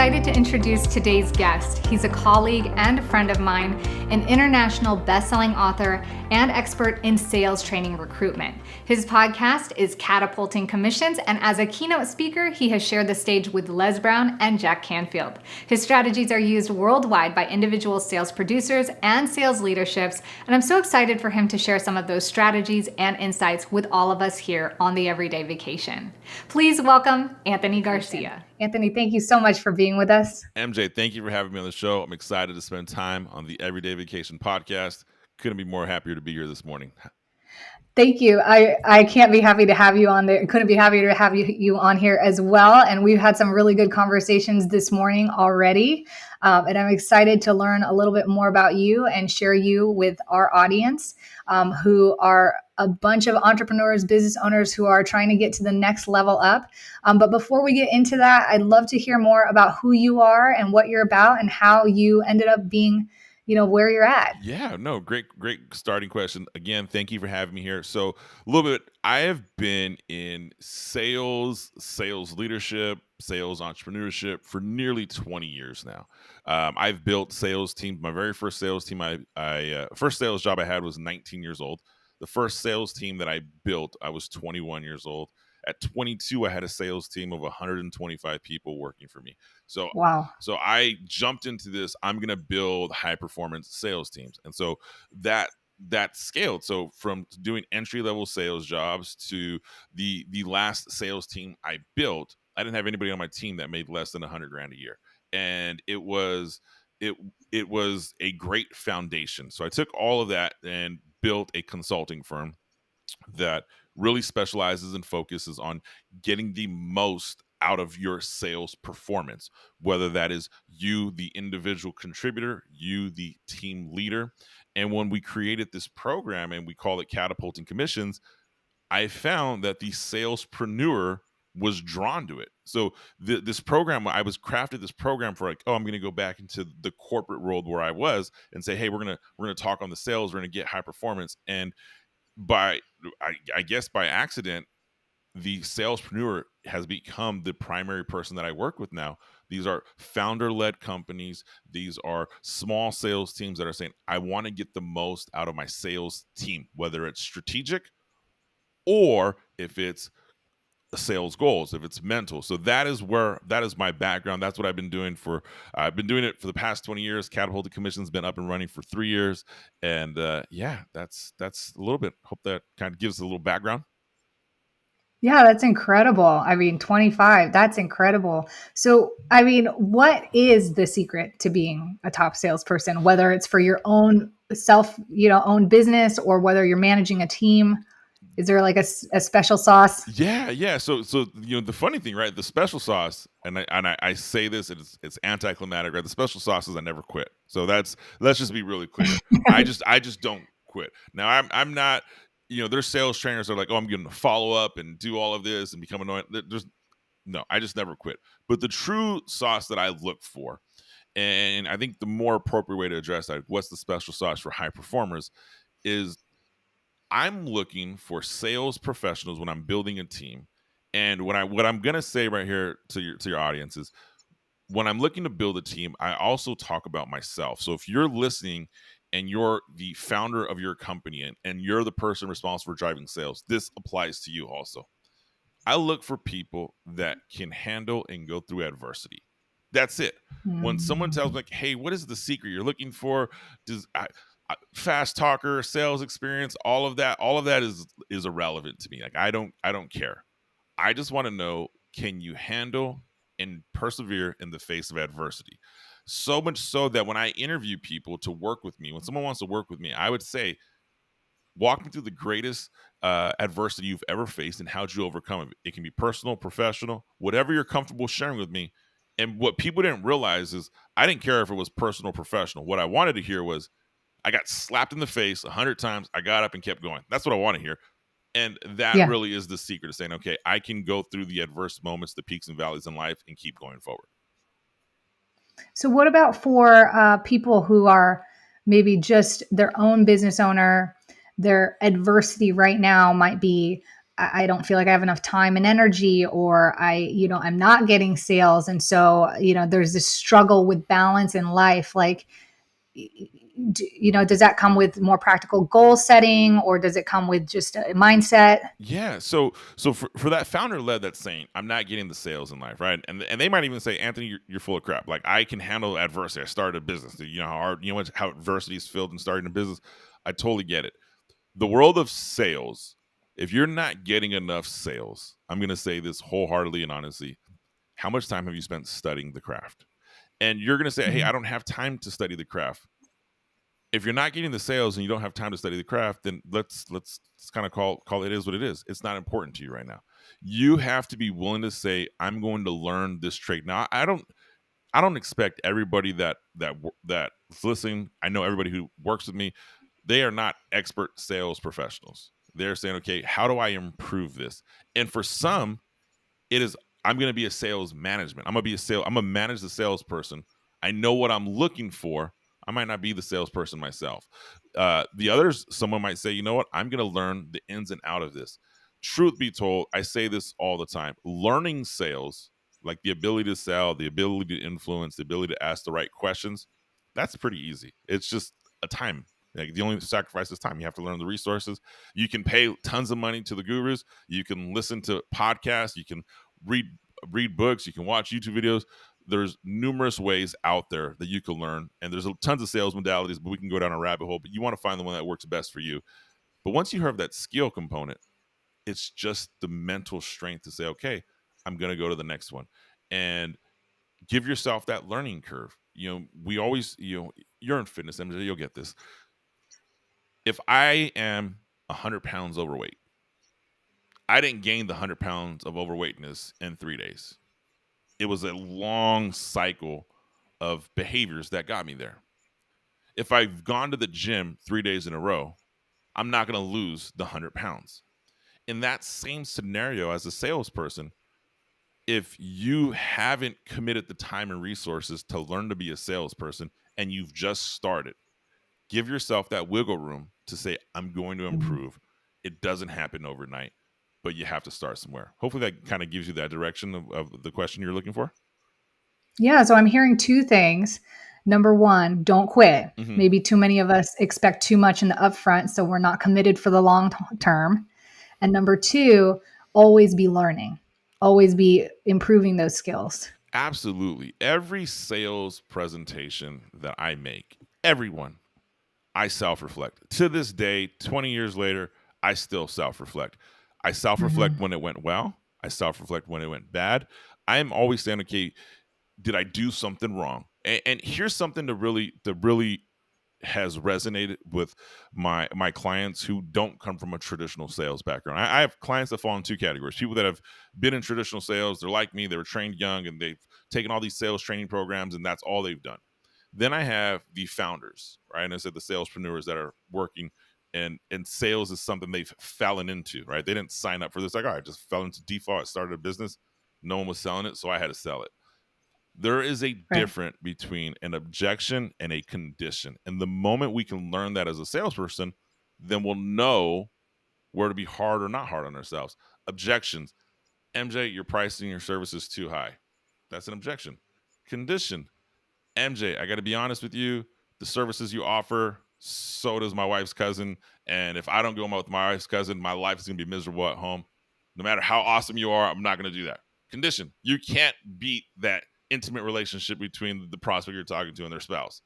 excited to introduce today's guest. He's a colleague and a friend of mine, an international best-selling author and expert in sales training recruitment. His podcast is Catapulting Commissions, and as a keynote speaker, he has shared the stage with Les Brown and Jack Canfield. His strategies are used worldwide by individual sales producers and sales leaderships, and I'm so excited for him to share some of those strategies and insights with all of us here on the Everyday Vacation. Please welcome Anthony Garcia. Anthony, thank you so much for being with us. MJ, thank you for having me on the show. I'm excited to spend time on the Everyday Vacation podcast. Couldn't be more happier to be here this morning. Thank you. I can't be happy to have you on there. Couldn't be happier to have you on here as well. And we've had some really good conversations this morning already. And I'm excited to learn a little bit more about you and share you with our audience, who are a bunch of entrepreneurs, business owners who are trying to get to the next level up. But before we get into that, I'd love to hear more about who you are and what you're about and how you ended up being where you're at. Yeah, no, great starting question. Again, thank you for having me here. So a little bit, I have been in sales leadership, sales entrepreneurship for nearly 20 years now. I've built sales teams. My very first sales team, first sales job I had was 19 years old. The first sales team that I built, I was 21 years old. At 22, I had a sales team of 125 people working for me. So, wow. So I jumped into this. I'm going to build high performance sales teams, and so that scaled. So from doing entry level sales jobs to the last sales team I built, I didn't have anybody on my team that made less than $100,000 a year, and it was a great foundation. So I took all of that and built a consulting firm that really specializes and focuses on getting the most out of your sales performance, whether that is you, the individual contributor, you, the team leader. And when we created this program and we call it Catapulting Commissions, I found that the salespreneur was drawn to it. So this program, I was crafted this program for I'm going to go back into the corporate world where I was and say, hey, we're going to talk on the sales, we're going to get high performance. And I guess by accident, the salespreneur has become the primary person that I work with now. These are founder-led companies. These are small sales teams that are saying, I want to get the most out of my sales team, whether it's strategic or if it's sales goals, if it's mental. So that is my background. That's what I've been doing I've been doing it for the past 20 years. Catapulted Commission's been up and running for 3 years. And that's a little bit. Hope that kind of gives a little background. Yeah, that's incredible. I mean, 25, that's incredible. So, I mean, what is the secret to being a top salesperson, whether it's for your own own business or whether you're managing a team? Is there like a special sauce? Yeah. So the funny thing, right? The special sauce, and I say this, it's anticlimactic, right? The special sauce is I never quit. So let's just be really clear. I just don't quit. Now I'm not, there's sales trainers that are like, oh, I'm going to follow up and do all of this and become annoying. No, I just never quit. But the true sauce that I look for, and I think the more appropriate way to address that, what's the special sauce for high performers, is I'm looking for sales professionals when I'm building a team. And what I'm going to say right here to your audience is, when I'm looking to build a team, I also talk about myself. So if you're listening and you're the founder of your company and you're the person responsible for driving sales, this applies to you also. I look for people that can handle and go through adversity. That's it. When someone tells me, like, hey, what is the secret you're looking for? Fast talker, sales experience, all of that is irrelevant to me. Like, I don't care. I just want to know, can you handle and persevere in the face of adversity? So much so that when I interview people to work with me, when someone wants to work with me, I would say, walk me through the greatest adversity you've ever faced and how'd you overcome it. It can be personal, professional, whatever you're comfortable sharing with me. And what people didn't realize is I didn't care if it was personal or professional. What I wanted to hear was, I got slapped in the face 100 times. I got up and kept going. That's what I want to hear. And that really is the secret of saying, okay, I can go through the adverse moments, the peaks and valleys in life, and keep going forward. So what about for people who are maybe just their own business owner? Their adversity right now might be I don't feel like I have enough time and energy, or I'm not getting sales. And so, there's this struggle with balance in life. Like, does that come with more practical goal setting, or does it come with just a mindset? Yeah. So for that founder led that's saying, I'm not getting the sales in life, right? And they might even say, Anthony, you're full of crap. Like, I can handle adversity. I started a business. You know how hard, how adversity is filled in starting a business. I totally get it. The world of sales, if you're not getting enough sales, I'm gonna say this wholeheartedly and honestly, how much time have you spent studying the craft? And you're gonna say, hey, Mhm. I don't have time to study the craft. If you're not getting the sales and you don't have time to study the craft, then let's kind of call it is what it is. It's not important to you right now. You have to be willing to say, I'm going to learn this trade. Now, I don't expect everybody that's listening. I know everybody who works with me, they are not expert sales professionals. They're saying, okay, how do I improve this? And for some, it is, I'm going to be a sales management. I'm going to manage the salesperson. I know what I'm looking for. I might not be the salesperson myself. The others, someone might say, you know what? I'm going to learn the ins and out of this. Truth be told, I say this all the time. Learning sales, like the ability to sell, the ability to influence, the ability to ask the right questions, that's pretty easy. It's just a time. Like, the only sacrifice is time. You have to learn the resources. You can pay tons of money to the gurus. You can listen to podcasts. You can read read books. You can watch YouTube videos. There's numerous ways out there that you can learn, and there's tons of sales modalities. But we can go down a rabbit hole. But you want to find the one that works best for you. But once you have that skill component, it's just the mental strength to say, okay, I'm going to go to the next one, and give yourself that learning curve. We always, you're in fitness, MJ, you'll get this. If I am 100 pounds overweight, I didn't gain the 100 pounds of overweightness in 3 days. It was a long cycle of behaviors that got me there. If I've gone to the gym 3 days in a row, I'm not going to lose the 100 pounds. In that same scenario, as a salesperson, if you haven't committed the time and resources to learn to be a salesperson and you've just started, give yourself that wiggle room to say, I'm going to Mhm. improve. It doesn't happen overnight, but you have to start somewhere. Hopefully that kind of gives you that direction of the question you're looking for. Yeah, so I'm hearing two things. Number one, don't quit. Mm-hmm. Maybe too many of us expect too much in the upfront, so we're not committed for the long term. And number two, always be learning, always be improving those skills. Absolutely. Every sales presentation that I make, everyone, I self reflect. To this day, 20 years later, I still self reflect. I self reflect Mhm. when it went well, I self reflect when it went bad. I am always saying, okay, did I do something wrong? And here's something that really has resonated with my clients who don't come from a traditional sales background. I have clients that fall in two categories: people that have been in traditional sales, they're like me, they were trained young, and they've taken all these sales training programs, and that's all they've done. Then I have the founders, right? And I said the salespreneurs that are working, and sales is something they've fallen into, right? They didn't sign up for this. Like, all right, I just fell into default. I started a business. No one was selling it, so I had to sell it. There is a Right. difference between an objection and a condition. And the moment we can learn that as a salesperson, then we'll know where to be hard or not hard on ourselves. Objections: MJ, your pricing, your service is too high. That's an objection. Condition: MJ, I got to be honest with you. The services you offer, so does my wife's cousin. And if I don't go with my wife's cousin, my life is going to be miserable at home. No matter how awesome you are, I'm not going to do that. Condition: you can't beat that intimate relationship between the prospect you're talking to and their spouse.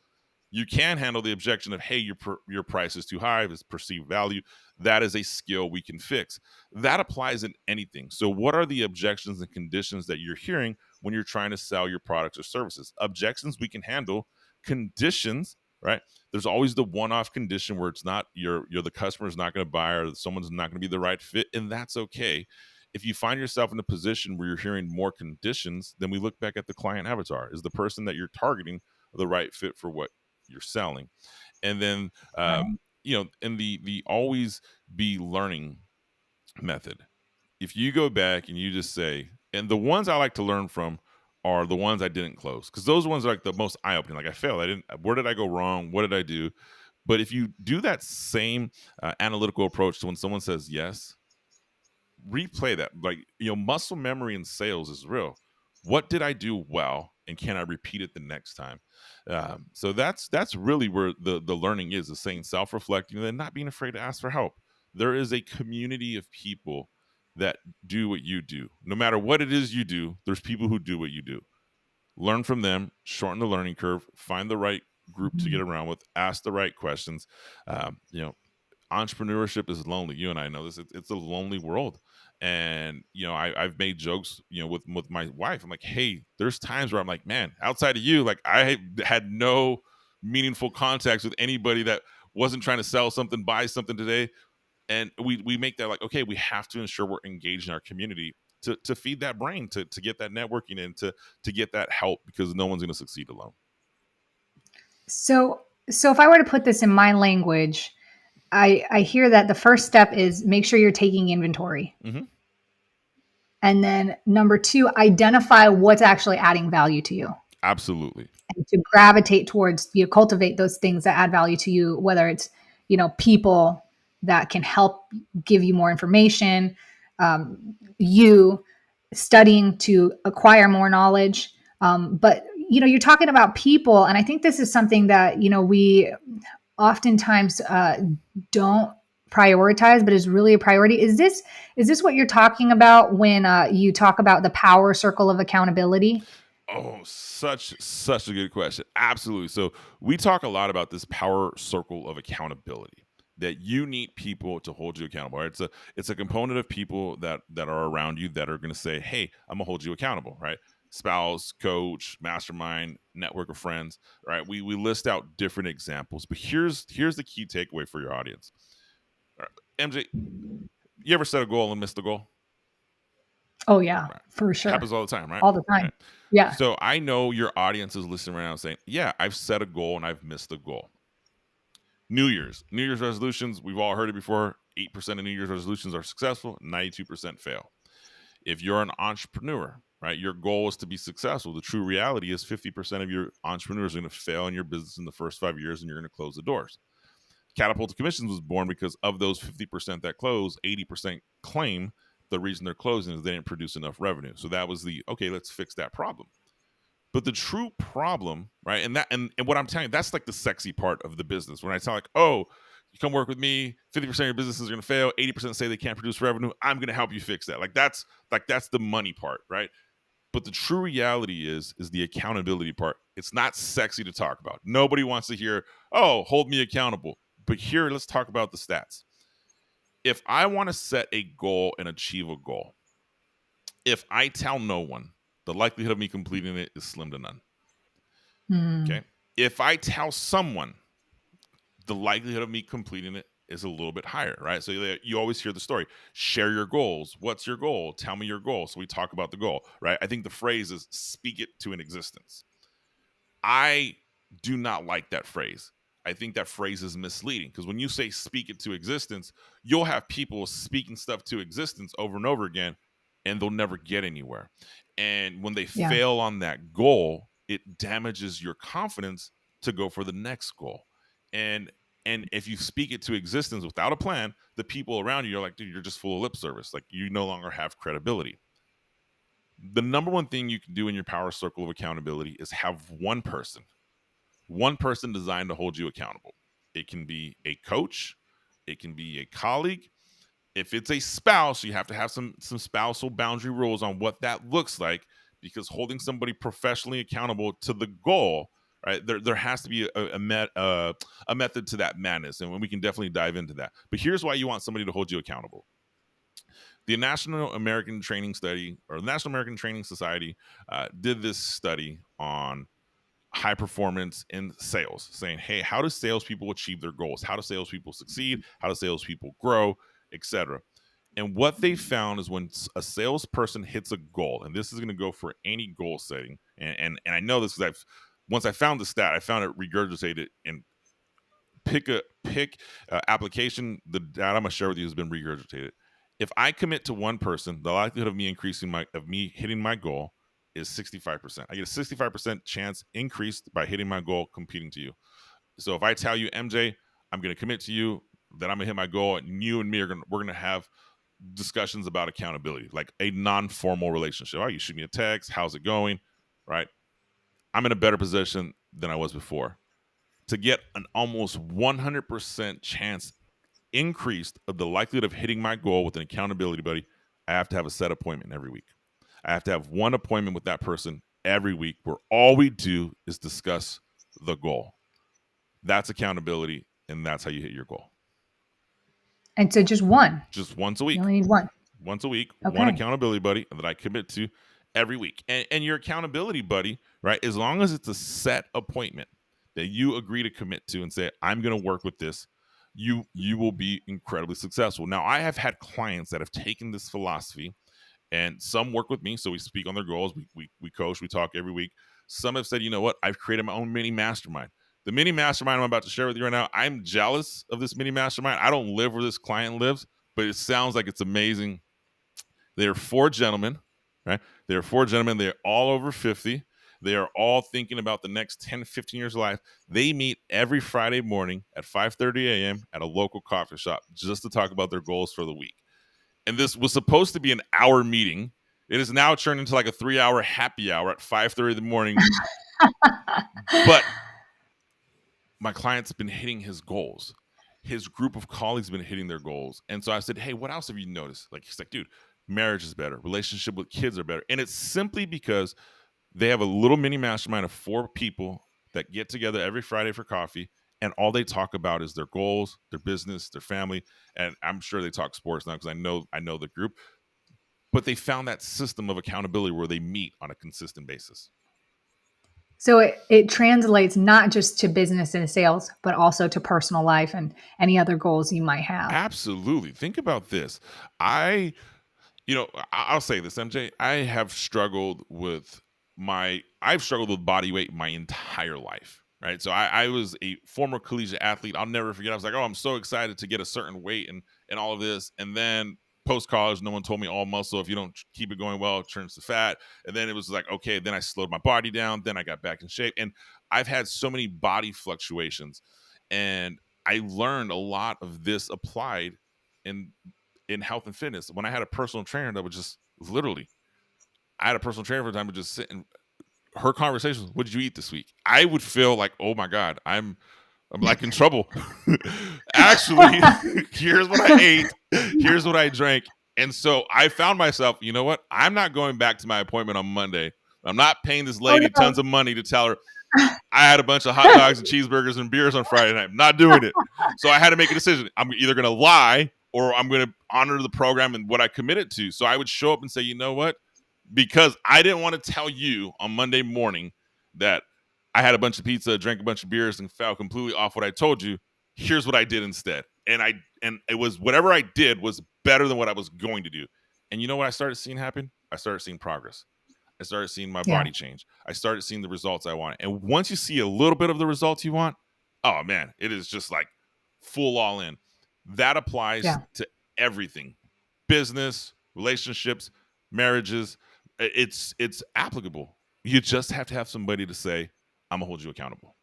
You can handle the objection of, hey, your price is too high, this perceived value. That is a skill we can fix. That applies in anything. So what are the objections and conditions that you're hearing when you're trying to sell your products or services? Objections we can handle. Conditions, right? There's always the one-off condition where it's not, you're the customer's not going to buy, or someone's not going to be the right fit, and that's okay. If you find yourself in a position where you're hearing more conditions, then we look back at the client avatar. Is the person that you're targeting the right fit for what you're selling? And then, Right. in the always be learning method, if you go back and you just say, and the ones I like to learn from are the ones I didn't close, because those ones are like the most eye-opening. Like, I failed, I didn't, where did I go wrong, what did I do? But if you do that same analytical approach to when someone says yes, replay that. Like, muscle memory in sales is real. What did I do well, and can I repeat it the next time? So that's really where the learning is saying, self-reflecting, and then not being afraid to ask for help. There is a community of people that do what you do. No matter what it is you do, there's people who do what you do. Learn from them, shorten the learning curve, find the right group to get around with, ask the right questions. Um, you know, Entrepreneurship is lonely. You and I know this. It's a lonely world. And I've made jokes, with my wife. I'm like, hey, there's times where I'm like, man, outside of you, like I had no meaningful contacts with anybody that wasn't trying to sell something, buy something today. And we make that like, okay, we have to ensure we're engaged in our community to feed that brain, to get that networking in, to get that help, because no one's going to succeed alone. So if I were to put this in my language, I hear that the first step is make sure you're taking inventory. Mm-hmm. And then number two, identify what's actually adding value to you. Absolutely. And to gravitate towards, cultivate those things that add value to you, whether it's, people that can help give you more information, you studying to acquire more knowledge. But, you're talking about people. And I think this is something that, we oftentimes don't prioritize, but is really a priority. Is this what you're talking about when you talk about the power circle of accountability? Oh, such a good question. Absolutely. So we talk a lot about this power circle of accountability, that you need people to hold you accountable. Right? It's a component of people that are around you that are going to say, "Hey, I'm gonna hold you accountable." Right? Spouse, coach, mastermind, network of friends. Right? We list out different examples, but here's the key takeaway for your audience. All right, MJ, you ever set a goal and missed the goal? Oh yeah, Right. for sure. Happens all the time, right? All the time. Right. Yeah. So I know your audience is listening right now saying, yeah, I've set a goal and I've missed the goal. New Year's resolutions, we've all heard it before. 8% of New Year's resolutions are successful, 92% fail. If you're an entrepreneur, right, your goal is to be successful. The true reality is 50% of your entrepreneurs are going to fail in your business in the first 5 years, and you're going to close the doors. Catapult Commissions was born because of those 50% that close, 80% claim the reason they're closing is they didn't produce enough revenue. So that was okay, let's fix that problem. But the true problem, right? And what I'm telling you, that's like the sexy part of the business. When I tell like, oh, you come work with me, 50% of your businesses are gonna fail, 80% say they can't produce revenue. I'm gonna help you fix that. That's the money part, right? But the true reality is the accountability part. It's not sexy to talk about. Nobody wants to hear, oh, hold me accountable. But here, let's talk about the stats. If I want to set a goal and achieve a goal, if I tell no one, the likelihood of me completing it is slim to none. Hmm. Okay. If I tell someone, the likelihood of me completing it is a little bit higher, right? So you always hear the story, share your goals. What's your goal? Tell me your goal. So we talk about the goal, right? I think the phrase is speak it to an existence. I do not like that phrase. I think that phrase is misleading, because when you say speak it to existence, you'll have people speaking stuff to existence over and over again, and they'll never get anywhere. And when they Yeah. fail on that goal, it damages your confidence to go for the next goal. And if you speak it to existence without a plan, the people around you are like, dude, you're just full of lip service. Like, you no longer have credibility. The number one thing you can do in your power circle of accountability is have one person designed to hold you accountable. It can be a coach, it can be a colleague. If it's a spouse, you have to have some spousal boundary rules on what that looks like, because holding somebody professionally accountable to the goal, right? There has to be a method to that madness, and we can definitely dive into that. But here's why you want somebody to hold you accountable. The National American Training Study, or the National American Training Society, did this study on high performance in sales, saying, hey, how do salespeople achieve their goals? How do salespeople succeed? How do salespeople grow, etc.? And what they found is when a salesperson hits a goal, and this is going to go for any goal setting, and I know this because once I found the stat, I found it regurgitated and pick application. The data I'm going to share with you has been regurgitated. If I commit to one person, the likelihood of me hitting my goal is 65%. I get a 65% chance increased by hitting my goal competing to you. So if I tell you, MJ, I'm going to commit to you that I'm going to hit my goal, and you and me we're going to have discussions about accountability, like a non-formal relationship. Oh, you shoot me a text, how's it going? Right? I'm in a better position than I was before to get an almost 100% chance increased of the likelihood of hitting my goal with an accountability buddy. I have to have a set appointment every week. I have to have one appointment with that person every week where all we do is discuss the goal. That's accountability, and that's how you hit your goal. And so just one. Just once a You week. only need one. Once a week, one Okay. accountability buddy that I commit to every week. And your accountability buddy, right, as long as it's a set appointment that you agree to commit to and say, I'm going to work with this, you will be incredibly successful. Now, I have had clients that have taken this philosophy, and some work with me, so we speak on their goals. We coach, we talk every week. Some have said, you know what, I've created my own mini mastermind. The mini mastermind I'm about to share with you right now, I'm jealous of this mini mastermind. I don't live where this client lives, but it sounds like it's amazing. They're four gentlemen, right? They're four gentlemen. They're all over 50. They are all thinking about the next 10, 15 years of life. They meet every Friday morning at 5:30 a.m. at a local coffee shop just to talk about their goals for the week. And this was supposed to be an hour meeting. It is now turned into like a 3-hour happy hour at 5:30 in the morning. But my client's been hitting his goals. His group of colleagues have been hitting their goals. And so I said, hey, what else have you noticed? Like, he's like, dude, marriage is better. Relationship with kids are better. And it's simply because they have a little mini mastermind of 4 people that get together every Friday for coffee. And all they talk about is their goals, their business, their family. And I'm sure they talk sports now because I know the group. But they found that system of accountability where they meet on a consistent basis. So it translates not just to business and sales, but also to personal life and any other goals you might have. Absolutely. Think about this. I'll say this, MJ. I've struggled with body weight my entire life, right? So I was a former collegiate athlete. I'll never forget. I was like, oh, I'm so excited to get a certain weight and all of this. And then post college, no one told me all muscle, if you don't keep it going well, it turns to fat. And then it was like, okay, then I slowed my body down. Then I got back in shape. And I've had so many body fluctuations. And I learned a lot of this applied in health and fitness. When I had a personal trainer that would just literally, I had a personal trainer for a time would just sit and her conversations, what did you eat this week? I would feel like, oh my God, I'm like in trouble. Actually, here's what I ate, here's what I drank. And so I found myself, you know what? I'm not going back to my appointment on Monday. I'm not paying this Oh lady no. tons of money to tell her I had a bunch of hot dogs and cheeseburgers and beers on Friday night. I'm not doing it. So I had to make a decision. I'm either going to lie or I'm going to honor the program and what I committed to. So I would show up and say, you know what? Because I didn't want to tell you on Monday morning that I had a bunch of pizza, drank a bunch of beers, and fell completely off what I told you. Here's what I did instead. And it was whatever I did was better than what I was going to do. And you know what I started seeing happen? I started seeing progress. I started seeing my Yeah. body change. I started seeing the results I wanted. And once you see a little bit of the results you want, oh man, it is just like full all in. That applies Yeah. to everything. Business, relationships, marriages. It's applicable. You just have to have somebody to say, I'm gonna hold you accountable.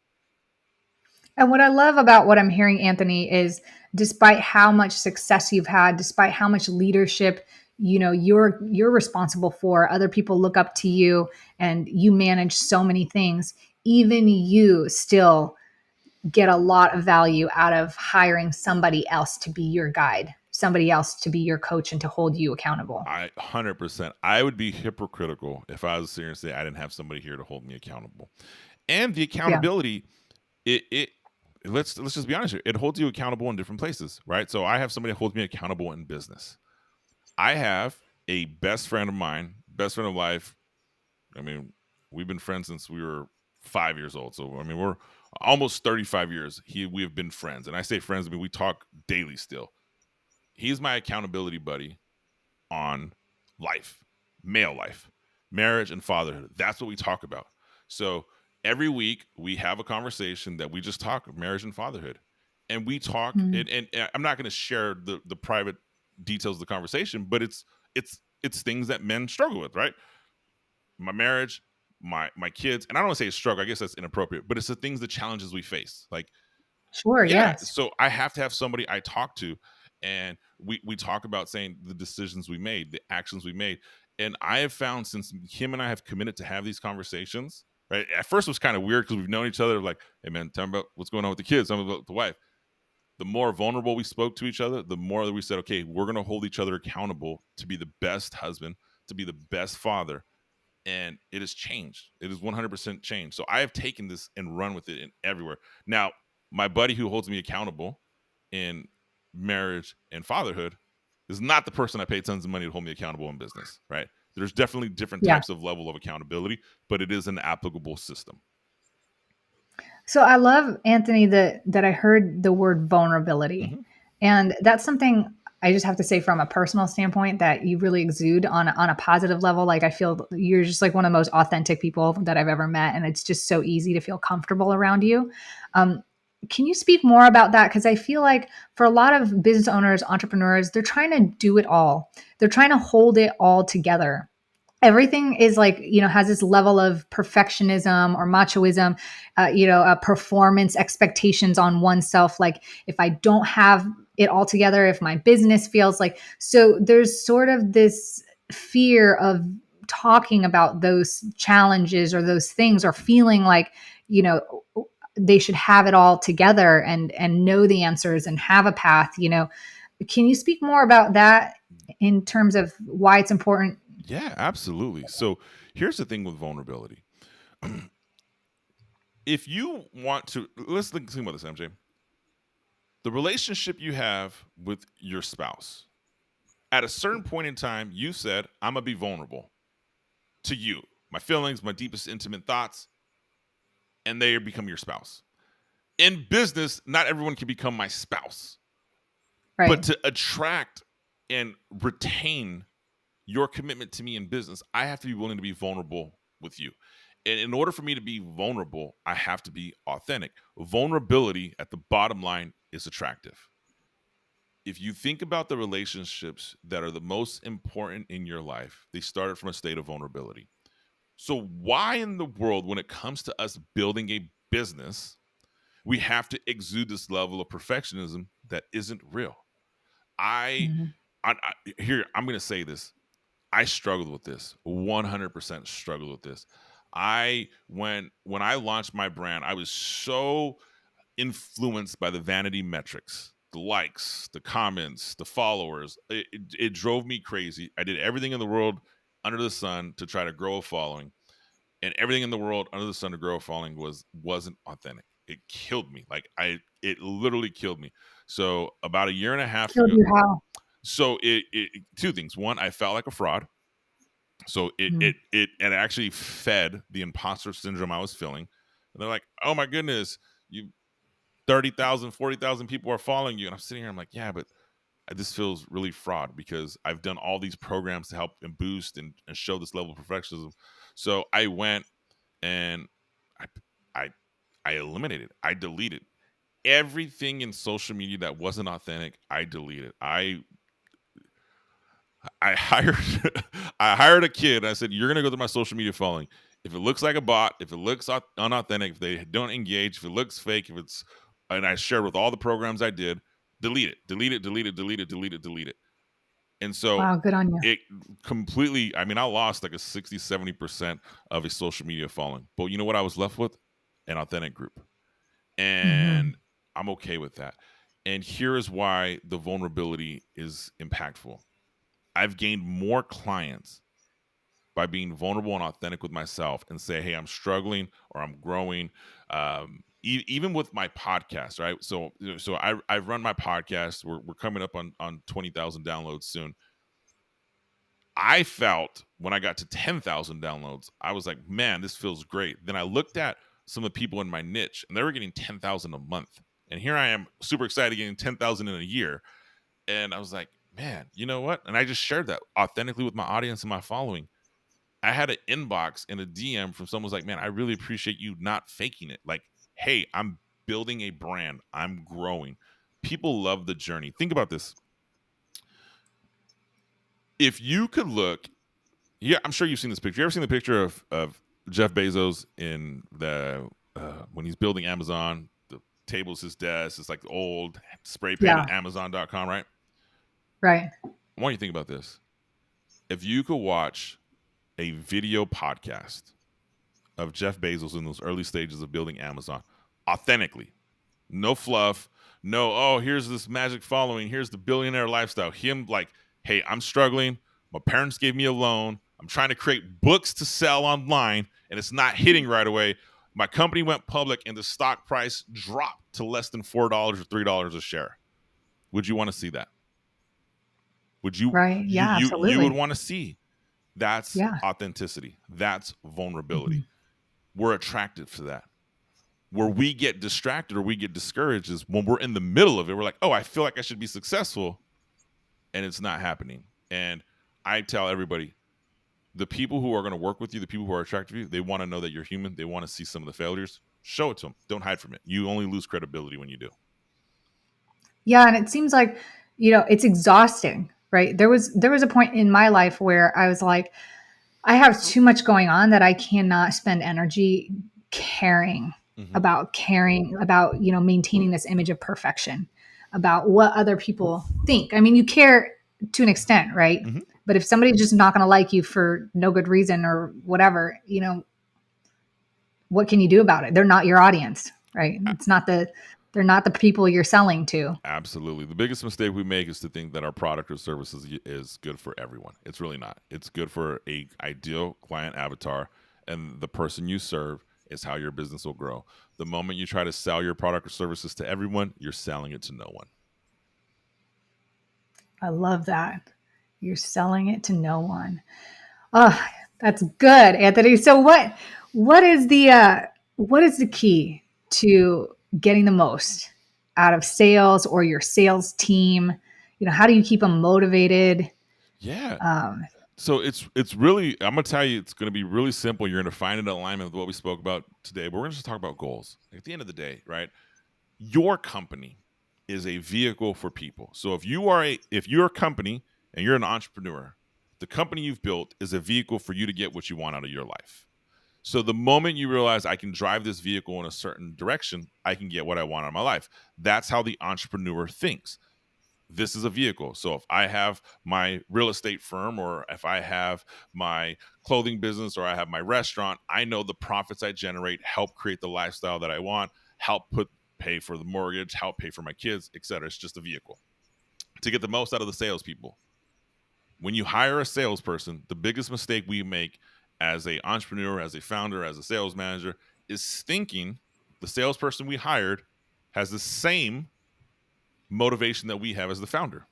And what I love about what I'm hearing, Anthony, is despite how much success you've had, despite how much leadership, you're responsible for, other people look up to you and you manage so many things, even you still get a lot of value out of hiring somebody else to be your guide, somebody else to be your coach and to hold you accountable. 100%. I would be hypocritical if I was serious and say I didn't have somebody here to hold me accountable. And the Yeah. accountability, it let's just be honest here. It holds you accountable in different places, right? So I have somebody that holds me accountable in business. I have a best friend of mine, best friend of life. I mean, we've been friends since we were 5 years old. So I mean, we're almost 35 years. We have been friends, and I say friends. I mean, we talk daily still. He's my accountability buddy on life, male life, marriage, and fatherhood. That's what we talk about. So every week we have a conversation that we just talk marriage and fatherhood, and we talk. Mm. And I'm not going to share the private details of the conversation, but it's things that men struggle with, right? My marriage, my kids, and I don't want to say struggle. I guess that's inappropriate, but it's the challenges we face. Like, Sure. yeah. Yes. So I have to have somebody I talk to, and we talk about saying the decisions we made, the actions we made. And I have found, since him and I have committed to have these conversations, right? At first it was kind of weird because we've known each other, like, hey man, tell me about what's going on with the kids, tell me about the wife. The more vulnerable we spoke to each other, the more that we said, okay, we're going to hold each other accountable to be the best husband, to be the best father. And it has changed. It is 100% changed. So I have taken this and run with it in everywhere. Now, my buddy who holds me accountable in marriage and fatherhood is not the person I pay tons of money to hold me accountable in business, right? There's definitely different Yeah. types of level of accountability, but it is an applicable system. So I love, Anthony, that I heard the word vulnerability. Mm-hmm. And that's something I just have to say from a personal standpoint that you really exude on a positive level. Like I feel you're just like one of the most authentic people that I've ever met. And it's just so easy to feel comfortable around you. Can you speak more about that? Because I feel like for a lot of business owners, entrepreneurs, they're trying to do it all. They're trying to hold it all together. Everything is like, has this level of perfectionism or machoism, performance expectations on oneself. Like if I don't have it all together, if my business feels like, so there's sort of this fear of talking about those challenges or those things, or feeling like, they should have it all together and know the answers and have a path. Can you speak more about that in terms of why it's important? Yeah, absolutely. So here's the thing with vulnerability. If you want to, let's think about this, MJ. The relationship you have with your spouse, at a certain point in time, you said, I'm going to be vulnerable to you, my feelings, my deepest intimate thoughts, and they become your spouse. In business, not everyone can become my spouse. Right. But to attract and retain your commitment to me in business, I have to be willing to be vulnerable with you. And in order for me to be vulnerable, I have to be authentic. Vulnerability at the bottom line is attractive. If you think about the relationships that are the most important in your life, they started from a state of vulnerability. So, why in the world, when it comes to us building a business, we have to exude this level of perfectionism that isn't real? Mm-hmm. I'm going to say this. I struggled with this. 100% struggled with this. When I launched my brand, I was so influenced by the vanity metrics, the likes, the comments, the followers. It drove me crazy. I did everything in the world under the sun to try to grow a following, and everything in the world under the sun to grow a following wasn't authentic. It killed me. It literally killed me. So about a year and a half Killed ago, you how? so two things. One, I felt like a fraud. So Mm. it actually fed the imposter syndrome I was feeling. And they're like, oh my goodness, you 30,000, 40,000 people are following you. And I'm sitting here, I'm like, yeah, but this feels really fraud because I've done all these programs to help and boost and show this level of perfectionism. So I went and I I I eliminated, I deleted everything in social media that wasn't authentic. I deleted. I hired I hired a kid. And I said, "You're gonna go through my social media following. If it looks like a bot, if it looks unauthentic, if they don't engage, if it looks fake, if it's..." And I shared with all the programs I did, delete it, delete it, delete it, delete it, delete it, delete it. And so Wow, good on you. it completely, I mean, I lost like a 60-70% of a social media following. But you know what I was left with? An authentic group. Mm-hmm. And I'm okay with that. And here is why the vulnerability is impactful. I've gained more clients by being vulnerable and authentic with myself and say, hey, I'm struggling or I'm growing. Even with my podcast, right? So I run my podcast. We're coming up on 20,000 downloads soon. I felt when I got to 10,000 downloads, I was like, man, this feels great. Then I looked at some of the people in my niche and they were getting 10,000 a month. And here I am super excited getting 10,000 in a year. And I was like, man, you know what? And I just shared that authentically with my audience and my following. I had an inbox and a DM from someone who was like, man, I really appreciate you not faking it. Like, hey, I'm building a brand. I'm growing. People love the journey. Think about this. If you could look, yeah, I'm sure you've seen this picture. You ever seen the picture of Jeff Bezos in the when he's building Amazon? The table's his desk. It's like the old spray painted Yeah. Amazon.com, right? Right. I want you to think about this. If you could watch a video podcast of Jeff Bezos in those early stages of building Amazon authentically, no fluff, no, oh, here's this magic following, here's the billionaire lifestyle. Him like, hey, I'm struggling. My parents gave me a loan. I'm trying to create books to sell online and it's not hitting right away. My company went public and the stock price dropped to less than $4 or $3 a share. Would you want to see that? Would you Right. you Yeah, you you would absolutely. want to see that's Yeah. authenticity. That's Mhm. vulnerability. We're attracted to that. Where we get distracted or we get discouraged is when we're in the middle of it. We're like, oh, I feel like I should be successful, and it's not happening. And I tell everybody, the people who are going to work with you, the people who are attracted to you, they want to know that you're human. They want to see some of the failures. Show it to them. Don't hide from it. You only lose credibility when you do. Yeah, and it seems like, it's exhausting, right? There was a point in my life where I was like, I have too much going on that I cannot spend energy Mm-hmm. caring about, maintaining this image of perfection, about what other people think. I mean, you care to an extent, right? Mm-hmm. But if somebody's just not going to like you for no good reason or whatever, what can you do about it? They're not your audience, right? They're not the people you're selling to. Absolutely. The biggest mistake we make is to think that our product or service is good for everyone. It's really not. It's good for a ideal client avatar, and the person you serve is how your business will grow. The moment you try to sell your product or services to everyone, you're selling it to no one. I love that. You're selling it to no one. Oh, that's good, Anthony. So what is the key to getting the most out of sales or your sales team? How do you keep them motivated? Yeah. Um, So it's really, I'm gonna tell you, it's gonna be really simple. You're gonna find an alignment with what we spoke about today, but we're gonna just talk about goals. At the end of the day, right? Your company is a vehicle for people. So if you're a company and you're an entrepreneur, the company you've built is a vehicle for you to get what you want out of your life. So the moment you realize I can drive this vehicle in a certain direction, I can get what I want out of my life. That's how the entrepreneur thinks. This is a vehicle. So if I have my real estate firm, or if I have my clothing business, or I have my restaurant, I know the profits I generate help create the lifestyle that I want, help pay for the mortgage, help pay for my kids, etc. It's just a vehicle to get the most out of the salespeople. When you hire a salesperson, the biggest mistake we make as a entrepreneur, as a founder, as a sales manager, is thinking the salesperson we hired has the same motivation that we have as the founder.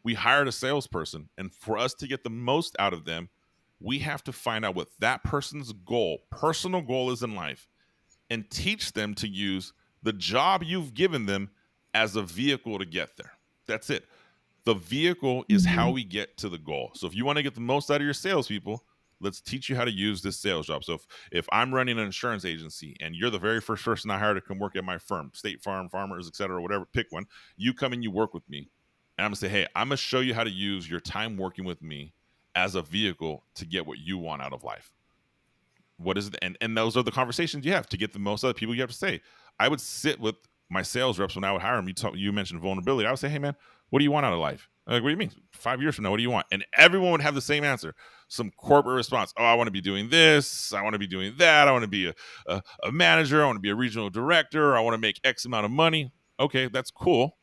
We hired a salesperson, and for us to get the most out of them, we have to find out what that person's personal goal is in life, and teach them to use the job you've given them as a vehicle to get there. That's it. The vehicle is how mhm. we get to the goal. So if you want to get the most out of your salespeople, let's teach you how to use this sales job. So if I'm running an insurance agency and you're the very first person I hire to come work at my firm, State Farm, Farmers, et cetera, whatever, pick one, you come and you work with me. And I'm gonna say, hey, I'm gonna show you how to use your time working with me as a vehicle to get what you want out of life. What is it? And those are the conversations you have to get the most out of people. You have to say, I would sit with my sales reps when I would hire them. You mentioned vulnerability. I would say, hey man, what do you want out of life? Like, what do you mean? 5 years from now, what do you want? And everyone would have the same answer. Some corporate response. Oh, I want to be doing this. I want to be doing that. I want to be a manager. I want to be a regional director. I want to make X amount of money. Okay, that's cool,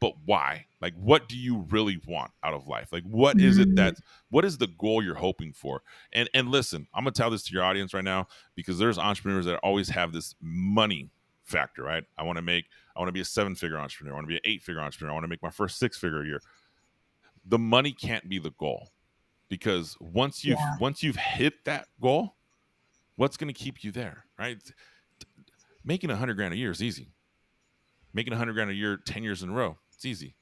but why? Like, what do you really want out of life? Like, Mhm. what is the goal you're hoping for? And listen, I'm gonna tell this to your audience right now, because there's entrepreneurs that always have this money factor, right? I want to be a 7-figure entrepreneur. I want to be an 8-figure entrepreneur. I want to make my first 6-figure year. The money can't be the goal, because Yeah. once you've hit that goal, what's gonna keep you there, right? Making 100 grand a year is easy. Making 100 grand a year 10 years in a row, it's easy.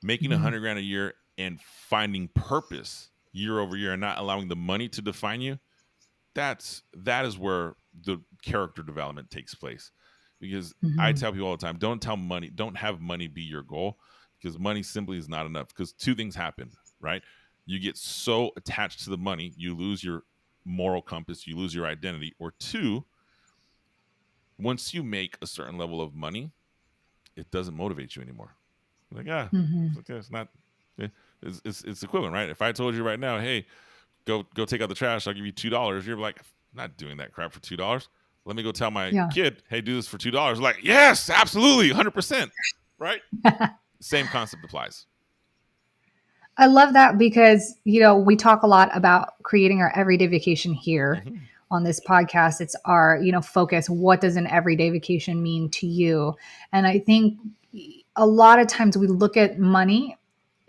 Making a Mhm. 100 grand a year and finding purpose year over year and not allowing the money to define you, that is where the character development takes place. Because I Mhm. tell people all the time, don't have money be your goal, because money simply is not enough. Because two things happen, right? You get so attached to the money, you lose your moral compass, you lose your identity. Or two, once you make a certain level of money, it doesn't motivate you anymore. Like, yeah, Mm-hmm. it's, okay, it's not. It's equivalent, right? If I told you right now, hey, go take out the trash, I'll give you $2. You're like, I'm not doing that crap for $2. Let me go tell my Yeah. kid, hey, do this for $2. Like, yes, absolutely, 100%, right? Same concept applies. I love that because, we talk a lot about creating our everyday vacation here Mm-hmm. on this podcast. It's our, focus. What does an everyday vacation mean to you? And I think a lot of times we look at money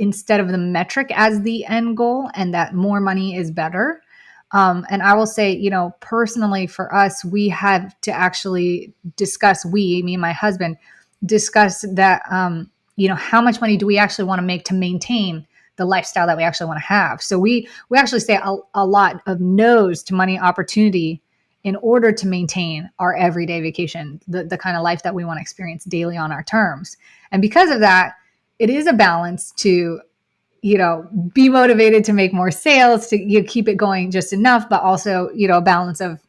instead of the metric as the end goal, and that more money is better. And I will say, personally for us, we have to actually discuss, me and my husband, discuss that, how much money do we actually want to make to maintain the lifestyle that we actually want to have. So we actually say a lot of no's to money opportunity in order to maintain our everyday vacation, the kind of life that we want to experience daily on our terms. And because of that, it is a balance to, be motivated to make more sales, to keep it going just enough, but also, a balance of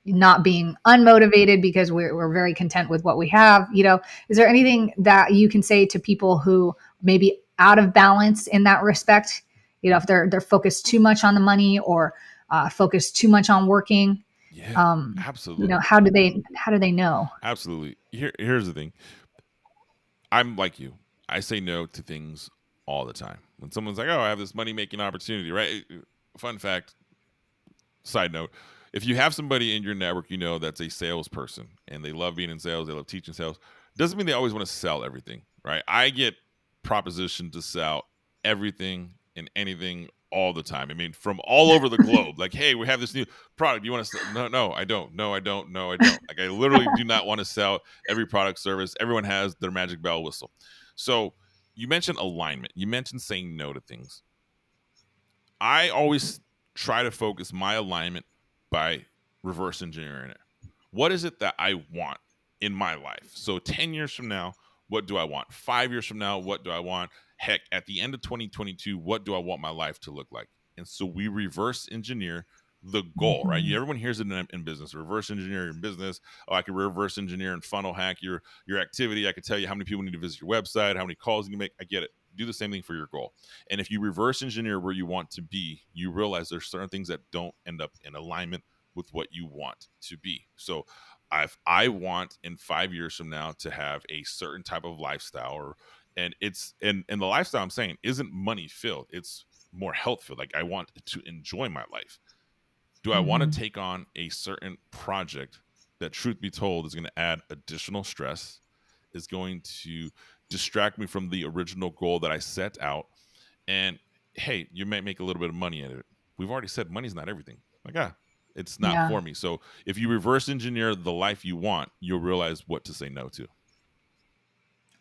not being unmotivated because we're very content with what we have. Is there anything that you can say to people who maybe out of balance in that respect? If they're focused too much on the money or focused too much on working. Yeah, absolutely. How do they know? Absolutely. Here's the thing. I'm like you. I say no to things all the time. When someone's like, "Oh, I have this money making opportunity," right? Fun fact, side note, if you have somebody in your network, that's a salesperson and they love being in sales, they love teaching sales, doesn't mean they always want to sell everything, right? I get propositioned to sell everything and anything all the time. I mean, from all over the globe. Like, hey, we have this new product. You want to sell? No, I don't. No, I don't. No, I don't. Like, I literally do not want to sell every product service. Everyone has their magic bell whistle. So you mentioned alignment. You mentioned saying no to things. I always try to focus my alignment by reverse engineering it. What is it that I want in my life? So 10 years from now, what do I want? 5 years from now, what do I want? Heck, at the end of 2022, what do I want my life to look like? And so we reverse engineer the goal, right? Everyone hears it in business. Reverse engineer in business. Oh, I can reverse engineer and funnel hack your activity. I can tell you how many people need to visit your website, how many calls you need to make. I get it. Do the same thing for your goal. And if you reverse engineer where you want to be, you realize there's certain things that don't end up in alignment with what you want to be. So if I want in 5 years from now to have a certain type of lifestyle, and the lifestyle I'm saying isn't money filled, it's more health filled. Like, I want to enjoy my life. Do I want to take on a certain project that, truth be told, is going to add additional stress, is going to distract me from the original goal that I set out? And hey, you might make a little bit of money in it. We've already said money's not everything. Like, it's not for me. So if you reverse engineer the life you want, you'll realize what to say no to.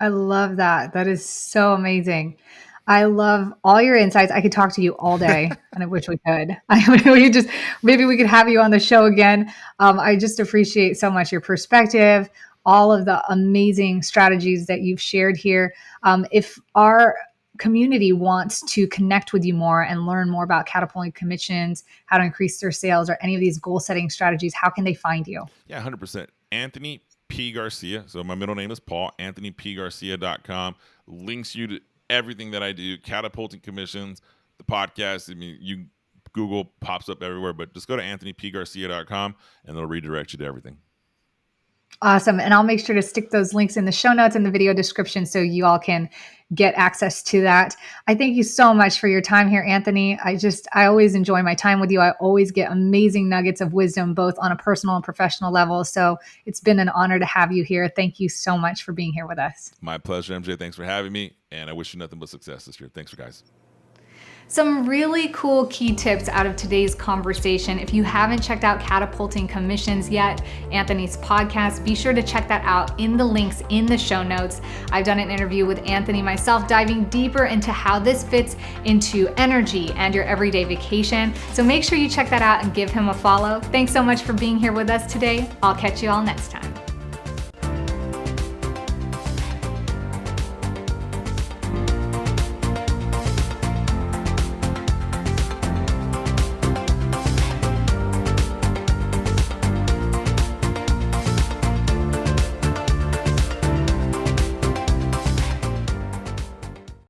I love that. That is so amazing. I love all your insights. I could talk to you all day, and I wish we could. Maybe we could have you on the show again. I just appreciate so much your perspective, all of the amazing strategies that you've shared here. If our community wants to connect with you more and learn more about catapulting commissions, how to increase their sales, or any of these goal setting strategies, how can they find you? Yeah, 100%. Anthony P. Garcia. So my middle name is Paul. AnthonyPGarcia.com links you to everything that I do. Catapulting commissions, the podcast. I mean, you Google, pops up everywhere, but just go to AnthonyPGarcia.com and they'll redirect you to everything. Awesome. And I'll make sure to stick those links in the show notes and the video description so you all can get access to that. I thank you so much for your time here, Anthony. I always enjoy my time with you. I always get amazing nuggets of wisdom, both on a personal and professional level. So it's been an honor to have you here. Thank you so much for being here with us. My pleasure, MJ. Thanks for having me. And I wish you nothing but success this year. Thanks, guys. Some really cool key tips out of today's conversation. If you haven't checked out Catapulting Commissions yet, Anthony's podcast, be sure to check that out in the links in the show notes. I've done an interview with Anthony myself, diving deeper into how this fits into energy and your everyday vacation. So make sure you check that out and give him a follow. Thanks so much for being here with us today. I'll catch you all next time.